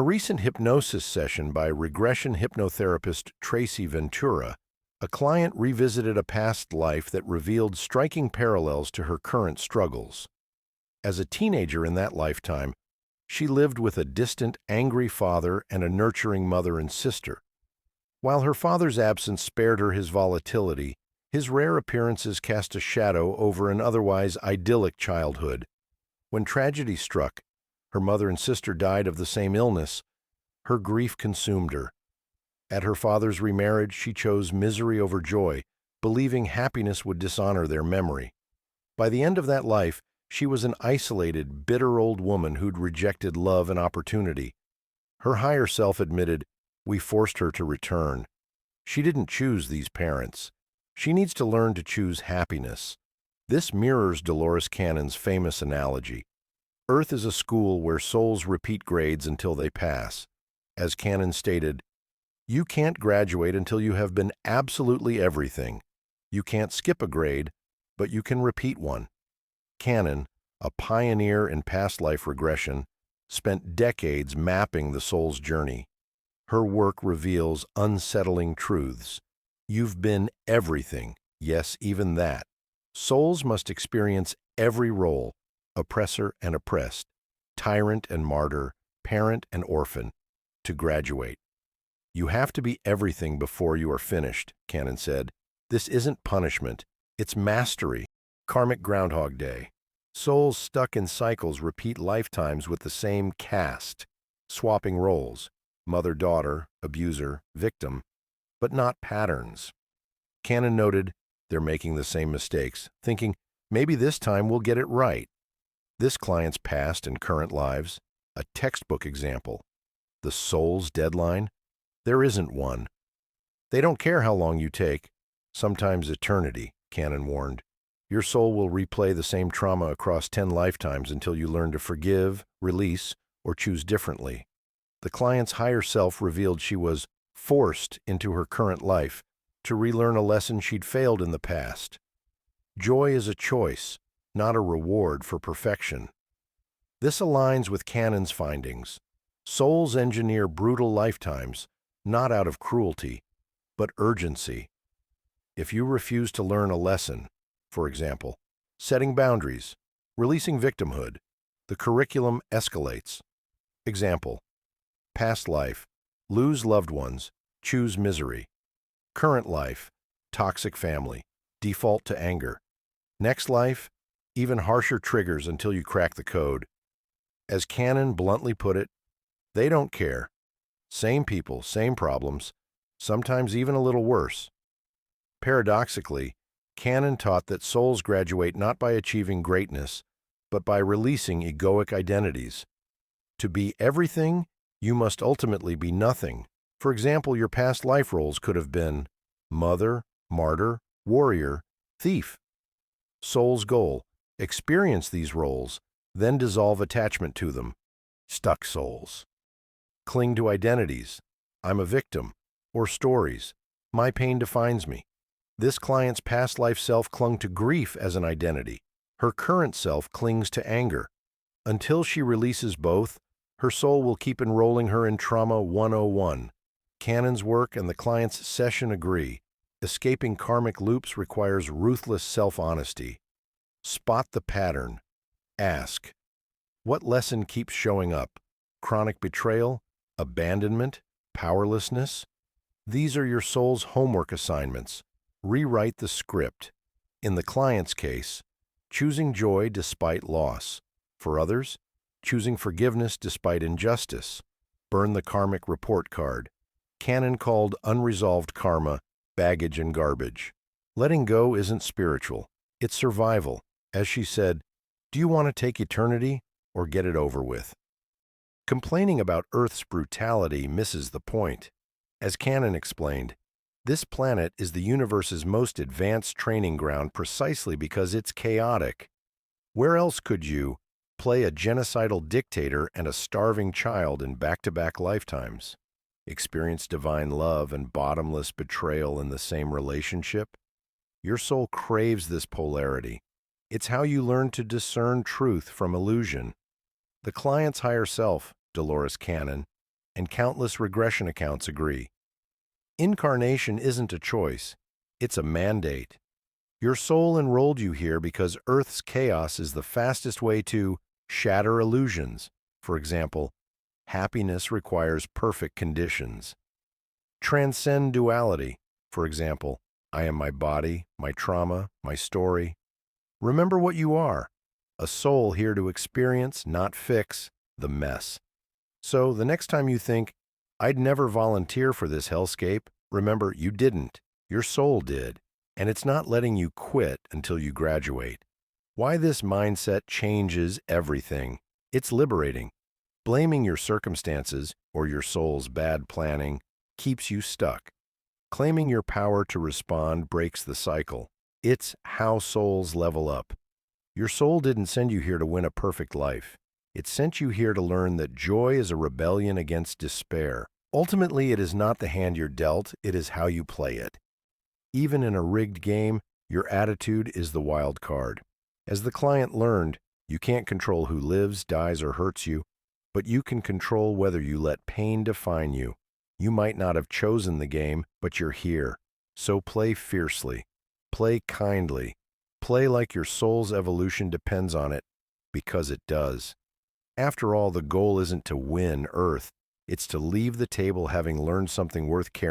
A recent hypnosis session by regression hypnotherapist Tracy Ventura, a client revisited a past life that revealed striking parallels to her current struggles. As a teenager in that lifetime, she lived with a distant, angry father and a nurturing mother and sister. While her father's absence spared her his volatility, his rare appearances cast a shadow over an otherwise idyllic childhood. When tragedy struck, her mother and sister died of the same illness. Her grief consumed her. At her father's remarriage, she chose misery over joy, believing happiness would dishonor their memory. By the end of that life, she was an isolated, bitter old woman who'd rejected love and opportunity. Her higher self admitted, "We forced her to return. She didn't choose these parents. She needs to learn to choose happiness." This mirrors Dolores Cannon's famous analogy. Earth is a school where souls repeat grades until they pass. As Cannon stated, "You can't graduate until you have been absolutely everything. You can't skip a grade, but you can repeat one." Cannon, a pioneer in past life regression, spent decades mapping the soul's journey. Her work reveals unsettling truths. You've been everything, yes, even that. Souls must experience every role, oppressor and oppressed, tyrant and martyr, parent and orphan, to graduate. "You have to be everything before you are finished," Cannon said. "This isn't punishment, it's mastery." Karmic Groundhog Day. Souls stuck in cycles repeat lifetimes with the same cast, swapping roles, mother-daughter, abuser, victim, but not patterns. Cannon noted, "They're making the same mistakes, thinking, maybe this time we'll get it right." This client's past and current lives, a textbook example. The soul's deadline? There isn't one. They don't care how long you take, sometimes eternity, Cannon warned. Your soul will replay the same trauma across 10 lifetimes until you learn to forgive, release, or choose differently. The client's higher self revealed she was forced into her current life to relearn a lesson she'd failed in the past. Joy is a choice, not a reward for perfection. This aligns with Cannon's findings. Souls engineer brutal lifetimes, not out of cruelty, but urgency. If you refuse to learn a lesson, for example, setting boundaries, releasing victimhood, the curriculum escalates. Example, past life, lose loved ones, choose misery. Current life, toxic family, default to anger. Next life, even harsher triggers until you crack the code. As Cannon bluntly put it, they don't care. Same people, same problems, sometimes even a little worse. Paradoxically, Cannon taught that souls graduate not by achieving greatness, but by releasing egoic identities. To be everything, you must ultimately be nothing. For example, your past life roles could have been mother, martyr, warrior, thief. Soul's goal, experience these roles, then dissolve attachment to them. Stuck souls cling to identities, "I'm a victim," or stories, "My pain defines me." This client's past life self clung to grief as an identity. Her current self clings to anger. Until she releases both, her soul will keep enrolling her in Trauma 101. Cannon's work and the client's session agree. Escaping karmic loops requires ruthless self-honesty. Spot the pattern. Ask, what lesson keeps showing up? Chronic betrayal? Abandonment? Powerlessness? These are your soul's homework assignments. Rewrite the script. In the client's case, choosing joy despite loss. For others, choosing forgiveness despite injustice. Burn the karmic report card. Cannon called unresolved karma baggage and garbage. Letting go isn't spiritual, it's survival. As she said, "Do you want to take eternity or get it over with?" Complaining about Earth's brutality misses the point. As Cannon explained, this planet is the universe's most advanced training ground precisely because it's chaotic. Where else could you play a genocidal dictator and a starving child in back-to-back lifetimes? Experience divine love and bottomless betrayal in the same relationship? Your soul craves this polarity. It's how you learn to discern truth from illusion. The client's higher self, Dolores Cannon, and countless regression accounts agree. Incarnation isn't a choice, it's a mandate. Your soul enrolled you here because Earth's chaos is the fastest way to shatter illusions. For example, happiness requires perfect conditions. Transcend duality. For example, I am my body, my trauma, my story. Remember what you are, a soul here to experience, not fix, the mess. So the next time you think, I'd never volunteer for this hellscape, remember you didn't, your soul did, and it's not letting you quit until you graduate. Why this mindset changes everything. It's liberating. Blaming your circumstances or your soul's bad planning keeps you stuck. Claiming your power to respond breaks the cycle. It's how souls level up. Your soul didn't send you here to win a perfect life. It sent you here to learn that joy is a rebellion against despair. Ultimately, it is not the hand you're dealt, it is how you play it. Even in a rigged game, your attitude is the wild card. As the client learned, you can't control who lives, dies, or hurts you, but you can control whether you let pain define you. You might not have chosen the game, but you're here. So play fiercely. Play kindly. Play like your soul's evolution depends on it, because it does. After all, the goal isn't to win Earth. It's to leave the table having learned something worth carrying.